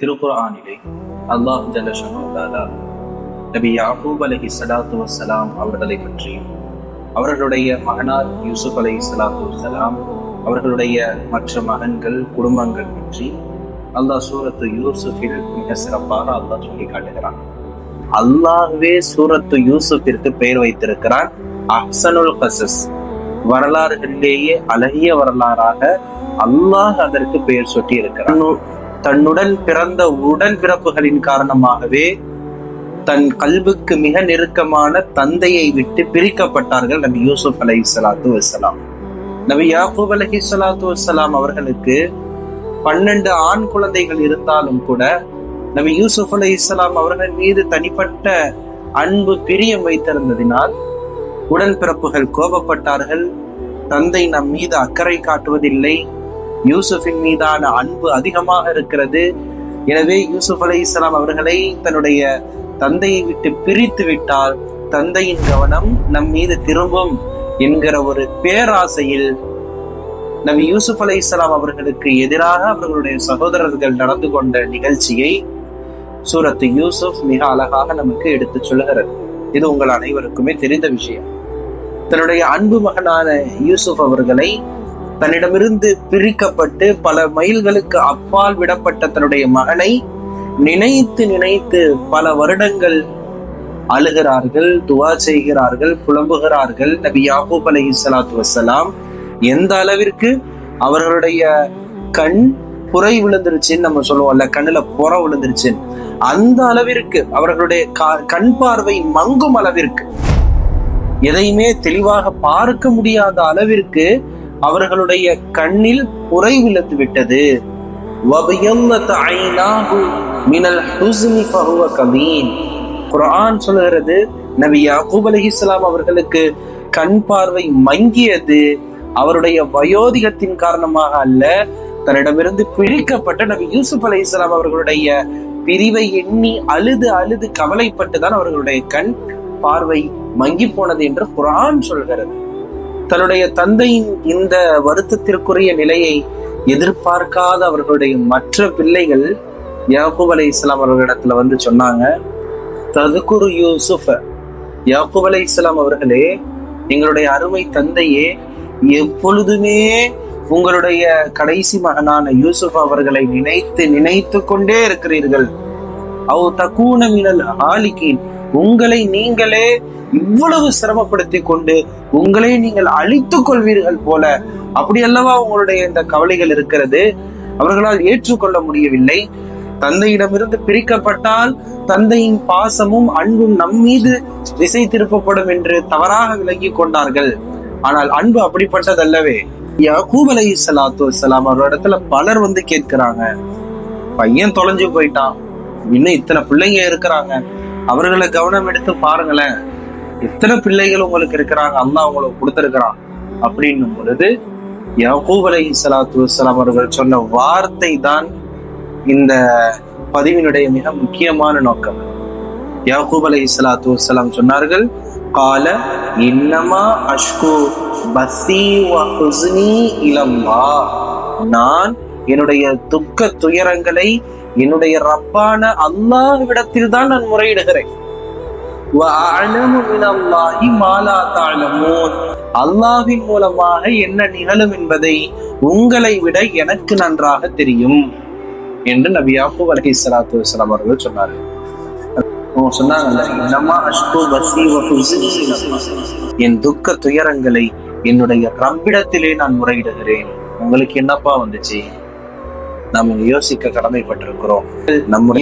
திருக்குர்ஆனிலே அல்லாஹ் ஜல்ல ஷஅனஹு நபி யாக்கூப் அலைஹிஸ்ஸலாத்து வஸ்ஸலாம் அவர்களை பற்றியும் அவர்களுடைய மகனார் யூசுப் அலைஹிஸ்ஸலாத்து வஸ்ஸலாம் அவர்களுடைய மற்ற மகன்கள் குடும்பங்கள் பற்றி அல்லாஹ் சூரத்து யூசுஃபில் மிக சிறப்பாக அல்லாஹ் சொல்லி காட்டுகிறான். அல்லாஹ்வே சூரத்து யூசுஃபிற்கு பெயர் வைத்திருக்கிறான் அஹ்ஸனுல் கஸஸ், வரலாறுகளிலேயே அழகிய வரலாறாக அல்லாஹ் அதற்கு பெயர் சுட்டி இருக்கிறான். தன்னுடன் பிறந்த உடன்பிறப்புகளின் காரணமாகவே தன் கல்புக்கு மிக நெருக்கமான தந்தையை விட்டு பிரிக்கப்பட்டார்கள் நபி யூசுப் அலைஹிஸ்ஸலாத்து வஸ்ஸலாம். நபி யாக்கூப் அலைஹிஸ்ஸலாத்து வஸ்ஸலாம் அவர்களுக்கு 12 ஆண் குழந்தைகள் இருந்தாலும் கூட நபி யூசுப் அலைஹிஸ்ஸலாம் அவர்கள் மீது தனிப்பட்ட அன்பு பிரியம் வைத்திருந்ததினால் உடன்பிறப்புகள் கோபப்பட்டார்கள். தந்தை நம் மீது அக்கறை காட்டுவதில்லை, யூசுஃபின் மீதான அன்பு அதிகமாக இருக்கிறது, எனவே யூசுப் அலைஹிஸ்ஸலாம் அவர்களை தன்னுடைய தந்தையை விட்டு பிரித்து விட்டால் தந்தையின் கவனம் நம் மீது திரும்பும் என்கிற ஒரு பேராசையில் நபி யூசுப் அலைஹிஸ்ஸலாம் அவர்களுக்கு எதிராக அவர்களுடைய சகோதரர்கள் நடந்து கொண்ட நிகழ்ச்சியை சூரத்து யூசுப் மிக அழகாக நமக்கு எடுத்து சொல்கிறது. இது உங்கள் அனைவருக்குமே தெரிந்த விஷயம். தன்னுடைய அன்பு மகனான யூசுப் அவர்களை தன்னிடமிருந்து பிரிக்கப்பட்டு பல மைல்களுக்கு அப்பால் விடப்பட்ட தன்னுடைய மகனை நினைத்து நினைத்து பல வருடங்கள் அழுகிறார்கள், துவா செய்கிறார்கள், புலம்புகிறார்கள். நபி யாக்கூப் அலைஹிஸ்ஸலாத்து வஸ்ஸலாம் எந்த அளவிற்கு அவர்களுடைய கண் புரை விழுந்துருச்சுன்னு நம்ம சொல்லுவோம்ல, கண்ணுல புற விழுந்துருச்சு, அந்த அளவிற்கு அவர்களுடைய கண் பார்வை மங்கும் அளவிற்கு, எதையுமே தெளிவாக பார்க்க முடியாத அளவிற்கு அவர்களுடைய கண்ணில் புரை விழுந்து விட்டது. குர்ஆன் சொல்லுகிறது நபி யாக்கூப் அலைஹிஸ்ஸலாம் அவர்களுக்கு கண் பார்வை மங்கியது அவருடைய வயோதிகத்தின் காரணமாக அல்ல, தன்னிடமிருந்து பிரிக்கப்பட்ட நபி யூசுப் அலைஹிஸ்ஸலாம் அவர்களுடைய பிரிவை எண்ணி அழுது அழுது கவலைப்பட்டுதான் அவர்களுடைய கண் பார்வை மங்கி போனது என்று குர்ஆன் சொல்கிறது. தன்னுடைய தந்தையின் இந்த வருத்தத்திற்குரிய நிலையை எதிர்பார்க்காத அவர்களுடைய மற்ற பிள்ளைகள் யாக்கூப் அலைஹிஸ்ஸலாம் அவர்களிடத்துல வந்து சொன்னாங்க, ததுகுரு யூசுஃப, யாக்கூப் அலைஹிஸ்ஸலாம் அவர்களே, எங்களுடைய அருமை தந்தையே, எப்பொழுதுமே உங்களுடைய கடைசி மகனான யூசுப் அவர்களை நினைத்து நினைத்து கொண்டே இருக்கிறீர்கள். அவ் தகூன மினல் ஹாலிகீன், உங்களை நீங்களே இவ்வளவு சிரமப்படுத்தி கொண்டு உங்களை நீங்கள் அழித்துக் கொள்வீர்கள் போல, அப்படி அல்லவா உங்களுடைய இந்த கவலைகள் இருக்கிறது. அவர்களால் ஏற்றுக்கொள்ள முடியவில்லை. தந்தையிடமிருந்து பிரிக்கப்பட்டால் தந்தையின் பாசமும் அன்பும் நம் மீது திசை திருப்பப்படும் என்று தவறாக விளங்கி கொண்டார்கள். ஆனால் அன்பு அப்படிப்பட்டதல்லவே. யாக்கூப் அலைஹிஸ்ஸலாத்து வஸ்ஸலாம் அவரிடத்துல பலர் வந்து கேட்கிறாங்க, பையன் தொலைஞ்சு போயிட்டான், இன்னும் இத்தனை பிள்ளைங்க இருக்கிறாங்க, அவர்களை கவனம் எடுத்து பாருங்களேன், எத்தனை பிள்ளைகள் உங்களுக்கு இருக்கிறாங்க, அல்லாஹ் உங்களுக்கு கொடுத்திருக்கிறான் அப்படின்னும் பொழுது யாக்கூப் அலைஹிஸ்ஸலாத்து வஸ்ஸலாம் அவர்கள் சொன்ன வார்த்தை தான் இந்த பதிவினுடைய மிக முக்கியமான நோக்கம். யாக்கூப் அலைஹிஸ்ஸலாத்து வஸ்ஸலாம் சொன்னார்கள், கால இன்னமா அஷ்கு பஸீ வ ஹுஸ்னி இலல்லாஹ், நான் என்னுடைய துக்க துயரங்களை என்னுடைய ரப்பான அல்லாஹ்விடத்தில் தான் நான் முறையிடுகிறேன். அல்லாஹ்வின் மூலமாக என்ன நிகழும் என்பதை உங்களை விட எனக்கு நன்றாக தெரியும் என்று நபி யாக்கூப் அலைஹிஸ்ஸலாத்து வஸ்ஸலாம் அவர்கள் சொன்னார்கள். என் துக்க துயரங்களை என்னுடைய ரப்பிடத்திலே நான் முறையிடுகிறேன். உங்களுக்கு என்னப்பா வந்துச்சு? நாம் யோசிக்க கடமைப்பட்டிருக்கிறோம்.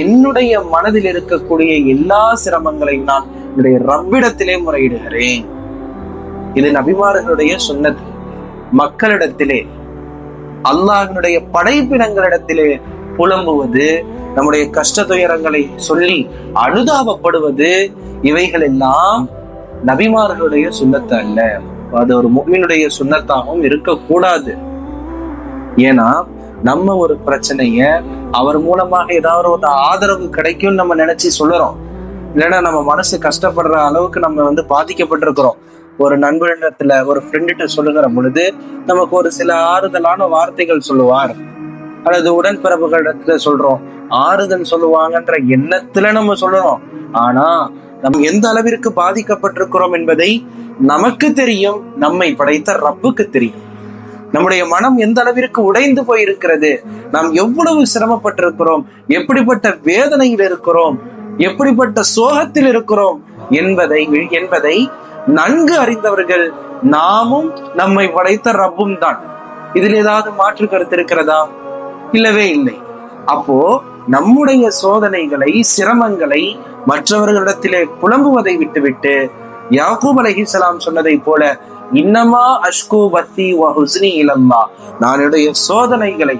என்னுடைய மனதில் இருக்கக்கூடிய எல்லா சிரமங்களையும் நான் என்னுடைய ரப்பிடத்திலே முறையிடுகிறேன். இது நபிமார்களுடைய சுன்னத். மக்களிடத்திலே, அல்லாஹ்வினுடைய படைப்பினங்களிடத்திலே புலம்புவது, நம்முடைய கஷ்ட துயரங்களை சொல்லி அனுதாபப்படுவது, இவைகள் எல்லாம் நபிமார்களுடைய சுன்னத்து அல்ல. அது ஒரு முஃமினுடைய சுன்னத்தாகவும் இருக்கக்கூடாது. ஏன்னா நம்ம ஒரு பிரச்சனைய அவர் மூலமாக ஏதாவது ஒரு ஆதரவு கிடைக்கும் நம்ம நினைச்சு சொல்லுறோம். இல்லைன்னா நம்ம மனசு கஷ்டப்படுற அளவுக்கு நம்ம பாதிக்கப்பட்டிருக்கிறோம். ஒரு நண்பரிடத்துல ஒரு ஃப்ரெண்ட்கிட்ட சொல்லுகிற பொழுது நமக்கு ஒரு சில ஆறுதலான வார்த்தைகள் சொல்லுவார். அல்லது உடன்பிறப்புகளிடத்துல சொல்றோம், ஆறுதல் சொல்லுவாங்கன்ற எண்ணத்துல நம்ம சொல்லணும். ஆனா நம்ம எந்த அளவிற்கு பாதிக்கப்பட்டிருக்கிறோம் என்பதை நமக்கு தெரியும், நம்மை படைத்த ரப்புக்கு தெரியும். நம்முடைய மனம் எந்த அளவிற்கு உடைந்து போயிருக்கிறது, நாம் எவ்வளவு சிரமப்பட்டிருக்கிறோம், எப்படிப்பட்ட வேதனையில் இருக்கிறோம், எப்படிப்பட்ட சோகத்தில் இருக்கிறோம் என்பதை நன்கு அறிந்தவர்கள் நாமும் நம்மை படைத்த ரப்பும் தான். இதில் ஏதாவது மாற்று கருத்து இருக்கிறதா? இல்லவே இல்லை. அப்போ நம்முடைய சோதனைகளை, சிரமங்களை மற்றவர்களிடத்திலே புலம்புவதை விட்டுவிட்டு யாக்கூப் அலைஹிஸ்ஸலாம் சொன்னதை போல, இன்னமா அஷ்கு பத்தி வ ஹுஸ்னி இலல்லாஹ், நான் என்னுடைய சோதனைகளை,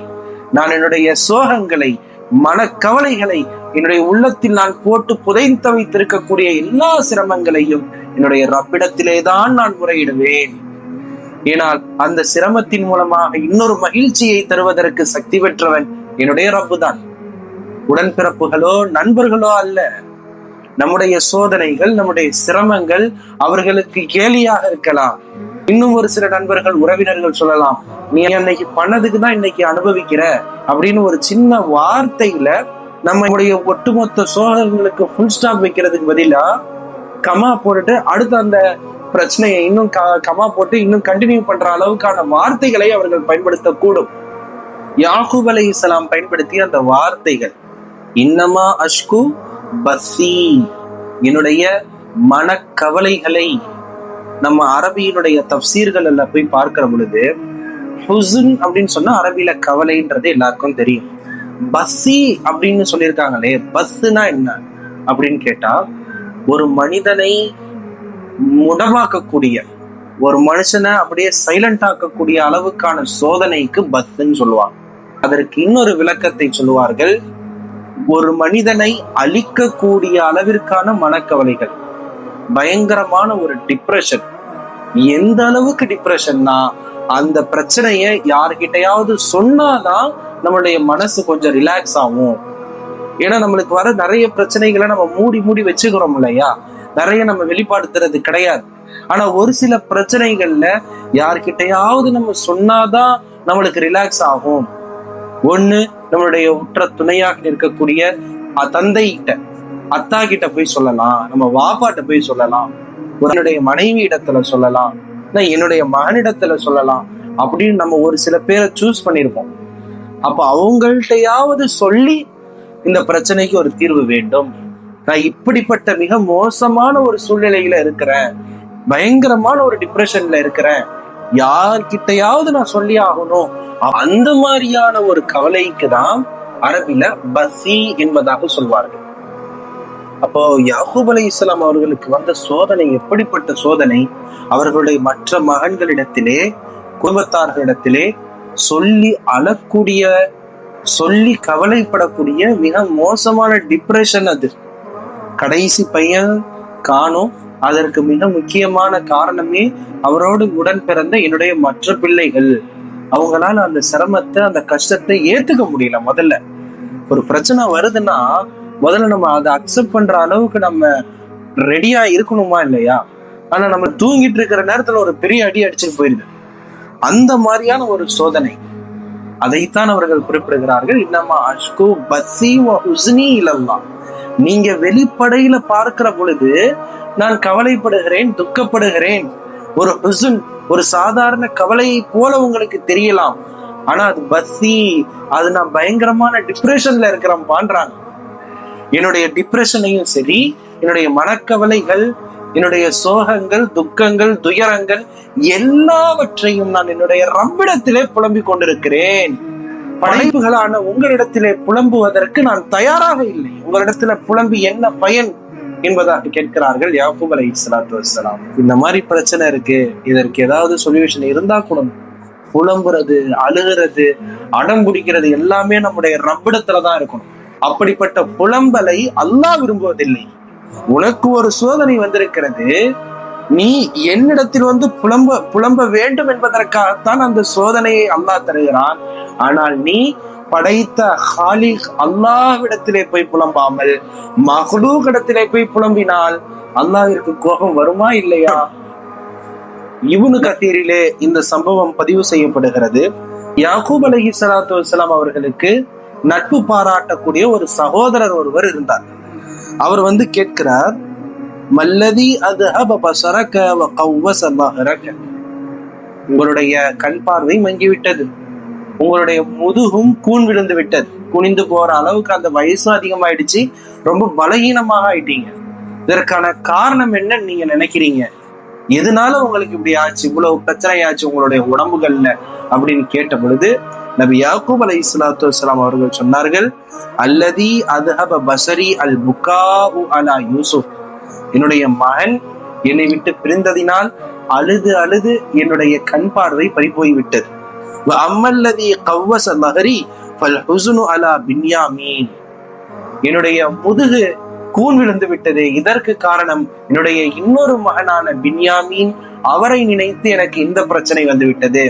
நான் என்னுடைய சோகங்களை, மனக்கவலைகளை, என்னுடைய உள்ளத்தில் நான் போட்டு புதைத்து வைத்திருக்கக்கூடிய எல்லா சிரமங்களையும் என்னுடைய ரப்பிடத்திலே தான் நான் முறையிடுவேன். ஏனால் அந்த சிரமத்தின் மூலமாக இன்னொரு மகிழ்ச்சியை தருவதற்கு சக்தி பெற்றவன் என்னுடைய ரப்பு தான். உடன்பிறப்புகளோ நண்பர்களோ அல்ல. நம்முடைய சோதனைகள், நம்முடைய சிரமங்கள் அவர்களுக்கு கேலியாக இருக்கலாம். இன்னும் ஒரு சில நண்பர்கள், உறவினர்கள் சொல்லலாம், நீ அன்னைக்கு பண்ணதுக்கு தான் இன்னைக்கு அனுபவிக்கிற அப்படின்னு ஒரு சின்ன வார்த்தையில நம்முடைய ஒட்டுமொத்த சோதனைகளுக்கு ஃபுல் ஸ்டாப் வைக்கிறதுக்கு பதிலா கமா போட்டுட்டு அடுத்த அந்த பிரச்சனையை இன்னும் கமா போட்டு இன்னும் கண்டினியூ பண்ற அளவுக்கான வார்த்தைகளை அவர்கள் பயன்படுத்தக்கூடும். யாக்கூப் அலைஹிஸ்ஸலாம் பயன்படுத்திய அந்த வார்த்தைகள், இன்னமா அஷ்கு பஸ்ஸி, என்னுடைய மனக்கவலைகளை. நம்ம அரபியினுடைய தப்சீர்கள் எல்லாம் போய் பார்க்கிற பொழுது, ஹுஸ்ன் அப்படின்னு சொன்னா அரபியில கவலைன்றது எல்லாருக்கும் தெரியும். பஸ்ஸி அப்படின்னு சொல்லியிருக்காங்களே, பஸ்ஸுனா என்ன அப்படின்னு கேட்டா, ஒரு மனிதனை முடமாக்கக்கூடிய, ஒரு மனுஷனை அப்படியே சைலண்ட் ஆக்கக்கூடிய அளவுக்கான சோதனைக்கு பஸ்ன்னு சொல்லுவாங்க. அதற்கு இன்னொரு விளக்கத்தை சொல்லுவார்கள், ஒரு மனிதனை அழிக்கக்கூடிய அளவிற்கான மனக்கவலைகள், பயங்கரமான ஒரு டிப்ரெஷன். எந்த அளவுக்கு டிப்ரெஷன்னா, அந்த பிரச்சனைய யார்கிட்டயாவது சொன்னாதான் நம்மளுடைய மனசு கொஞ்சம் ரிலாக்ஸ் ஆகும். ஏன்னா நம்மளுக்கு வர நிறைய பிரச்சனைகளை நம்ம மூடி மூடி வச்சுக்கிறோம் இல்லையா, நிறைய நம்ம வெளிப்படுத்துறது கிடையாது. ஆனா ஒரு சில பிரச்சனைகள்ல யார்கிட்டயாவது நம்ம சொன்னாதான் நம்மளுக்கு ரிலாக்ஸ் ஆகும். ஒண்ணு, நம்மளுடைய உற்ற துணையாக இருக்கக்கூடிய தந்தை கிட்ட, அத்தா கிட்ட போய் சொல்லலாம், நம்ம வாப்பாட்ட போய் சொல்லலாம், என்னுடைய மனைவி இடத்துல சொல்லலாம், என்னுடைய மகனிடத்துல சொல்லலாம் அப்படின்னு நம்ம ஒரு சில பேரை சூஸ் பண்ணிருப்போம். அப்ப அவங்கள்ட்டையாவது சொல்லி இந்த பிரச்சனைக்கு ஒரு தீர்வு வேண்டும். நான் இப்படிப்பட்ட மிக மோசமான ஒரு சூழ்நிலையில இருக்கிறேன், பயங்கரமான ஒரு டிப்ரெஷன்ல இருக்கிறேன், யார்கிட்டையாவது நான் சொல்லி ஆகணும். அந்த மாதிரியான ஒரு கவலைக்கு தான் அரபில பசி என்பதாக சொல்வார்கள். அப்போ யாக்கூப் அலைஹிஸ்ஸலாம் அவர்களுக்கு வந்த சோதனை எப்படிப்பட்ட சோதனை? அவர்களுடைய மற்ற மகன்களிடத்திலே, குடும்பத்தார்களிடத்திலே சொல்லி அழக்கூடிய, சொல்லி கவலைப்படக்கூடிய மிக மோசமான டிப்ரெஷன் அது. கடைசி பையன் காணும். அதற்கு மிக முக்கியமான காரணமே அவரோடு உடன் பிறந்த என்னுடைய மற்ற பிள்ளைகள். அவங்களால அந்த சிரமத்தை, அந்த கஷ்டத்தை ஏத்துக்க முடியல. முதல்ல ஒரு பிரச்சனை வருதுன்னா முதல்ல நம்ம அதை அக்செப்ட் பண்ற அளவுக்கு நம்ம ரெடியா இருக்கணுமா இல்லையா? ஆனா நம்ம தூங்கிட்டு இருக்கிற நேரத்துல ஒரு பெரிய அடி அடிச்சுட்டு போயிருது. அந்த மாதிரியான ஒரு சோதனை, அதைத்தான் அவர்கள் குறிப்பிடுகிறார்கள், இன்னமா அஷ்கு பஸ்ஸி வ ஹுஸ்னி இலல்லாஹ். நீங்க வெளிப்படையில பார்க்கிற பொழுது நான் கவலைப்படுகிறேன், துக்கப்படுகிறேன், ஒரு ஹுஸ்ன், ஒரு சாதாரண கவலையை போல உங்களுக்கு தெரியலாம். ஆனா அது பஸ்ஸி, அது நான் பயங்கரமான டிப்ரெஷன்ல இருக்கிறேன் பான்றாங்க. என்னுடைய டிப்ரெஷனையும் சரி, என்னுடைய மனக்கவலைகள், என்னுடைய சோகங்கள், துக்கங்கள், துயரங்கள் எல்லாவற்றையும் நான் என்னுடைய ரப்பிடத்திலே புலம்பிக் கொண்டிருக்கிறேன். படைப்புகளான உங்களிடத்திலே புலம்புவதற்கு நான் தயாராக இல்லை. உங்களிடத்துல புலம்பி என்ன பயன் என்பதாக கேட்கிறார்கள் யாக்கூப் அலைஹிஸ்ஸலாத்து வஸ்ஸலாம். இந்த மாதிரி பிரச்சனை இருக்கு, இதற்கு ஏதாவது சொல்யூஷன் இருந்தா கூட புலம்புறது, அழுகிறது, அடம் பிடிக்கிறது எல்லாமே நம்முடைய ரப்பிடத்துலதான் இருக்கணும். அப்படிப்பட்ட புலம்பலை அல்லாஹ் விரும்புவதில்லை. உனக்கு ஒரு சோதனை வந்திருக்கிறது, நீ என்னிடத்தில் வந்து புலம்ப வேண்டும் என்பதற்காகத்தான் அந்த சோதனையை அல்லாஹ் தருகிறான். ஆனால் நீ படைத்த ஹாலிக் அல்லாஹ்விடத்திலே போய் புலம்பாமல் மஹ்லூக் இடத்திலே போய் புலம்பினால் அல்லாஹ்விற்கு கோபம் வருமா இல்லையா? இப்னு கதீரிலே இந்த சம்பவம் பதிவு செய்யப்படுகிறது. யாக்கூப் அலைஹிஸ்ஸலாத்து வஸ்ஸலாம் அவர்களுக்கு நட்பு பாராட்டக்கூடிய ஒரு சகோதரர் ஒருவர் இருந்தார். அவர் கேட்கிறார், மல்லதி அத்ஹப பஸரக வ கவ்வஸ ظهرக, உங்களுடைய கண் பார்வை மங்கிவிட்டது, உங்களுடைய முதுகும் கூன் விழுந்து விட்டது, குனிந்து போற அளவுக்கு அந்த வயசும் அதிகமாயிடுச்சு, ரொம்ப பலகீனமாக ஆயிட்டீங்க. இதற்கான காரணம் என்னன்னு நீங்க நினைக்கிறீங்க? எதனால உங்களுக்கு இப்படி ஆச்சு, இவ்வளவு பிரச்சனை ஆச்சு உங்களுடைய உடம்புகள்ல அப்படின்னு கேட்ட பொழுது நபி யாக்கூப் அலைஹிஸ்ஸலாத்து வஸ்ஸலாம் அவர்கள் சொன்னார்கள், அல்லதி அத்ஹப பஸரி அல் புகாஉ அலா யூசுப், என்னுடைய மகன் என்னை விட்டு பிரிந்ததினால் அழுது அழுது என்னுடைய கண் பார்வை பறிபோய் விட்டது. அம்மல்லதி கவ்வஸ ظهري فالحزن على பின்யாமீன், என்னுடைய முதுகு கூன் விழுந்து விட்டது, இதற்கு காரணம் என்னுடைய இன்னொரு மகனான பின்யாமீன், அவரை நினைத்து எனக்கு இந்த பிரச்சனை விட்டது.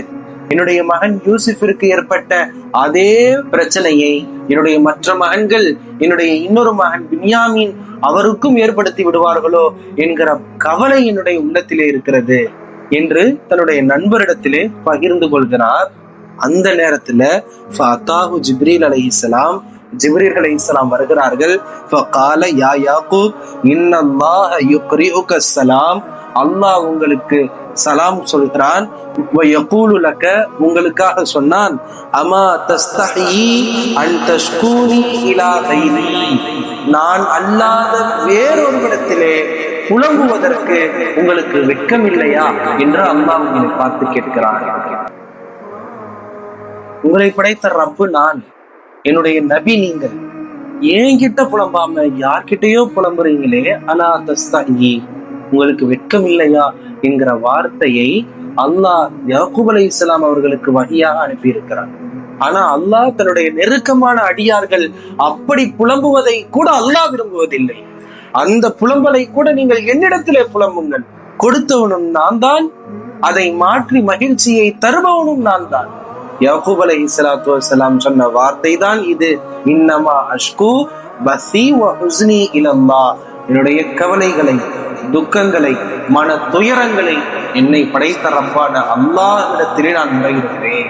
என்னுடைய மகன் யூசுஃபிற்கு ஏற்பட்ட அதே பிரச்சனையை என்னுடைய மற்ற மகன்கள், என்னுடைய இன்னொரு மகன் பின்யாமீன் அவருக்கும் ஏற்படுத்தி விடுவார்களோ என்கிற கவலை என்னுடைய உள்ளத்திலே இருக்கிறது என்று தன்னுடைய நண்பரிடத்திலே பகிர்ந்து கொள்கிறார். அந்த நேரத்துல ஃபஅதாஹு ஜிப்ரீல் அலைஹிஸ்ஸலாம், ஜிப்ரீல் அலைஹிஸ்ஸலாம் வருகிறார்கள். ஃபகால யா யாக்கூப் இன்னல்லாஹ யுக்ரிஉக ஸலாம், அல்லாஹ் உங்களுக்கு சலாம் சொல்கிறான். வயகூலு லக, உங்களுக்காக சொன்னான். அமா தஸ்தஹி அன் தஷ்கூனி இலா கைரி, நான் அல்லாத வேறொருவிடத்திலே புலம்புவதற்கு உங்களுக்கு வெட்கம் இல்லையா என்று அல்லாஹ் உங்களை பார்த்து கேட்கிறான். உங்களை படைத்த ரப்பு நான், என்னுடைய நபி நீங்கள், என்கிட்ட புலம்பாம யார்கிட்டயோ புலம்புறீங்களே, அலா தஸ்தஹி, உங்களுக்கு வெட்கம் இல்லையா என்கிற வார்த்தையை அல்லாஹ் யாக்கூப் அலைஹிஸ்ஸலாம் அவர்களுக்கு வஹியாக அனுப்பி இருக்கிறார். ஆனா அல்லாஹ் தன்னுடைய நெருக்கமான அடியார்கள் அப்படி புலம்புவதை கூட அல்லாஹ் விரும்புவதில்லை. அந்த புலம்பலை கூட நீங்கள் என்னிடத்திலே புலம்புங்கள், கொடுத்தவனும் நான் தான், அதை மாற்றி மகிழ்ச்சியை தருபவனும் நான் தான். யாக்கூப் அலைஹிஸ்ஸலாத்து வஸ்ஸலாம் சொன்ன வார்த்தை தான் இது, இன்னமா அஷ்கு பஸி வ ஹுஸ்னி இலல்லாஹ், என்னுடைய கவலைகளை, துக்கங்களை, மன துயரங்களை என்னை படைத்த ரப்பான அல்லாஹ்விடத்திலே நான் முறையிடுகிறேன்.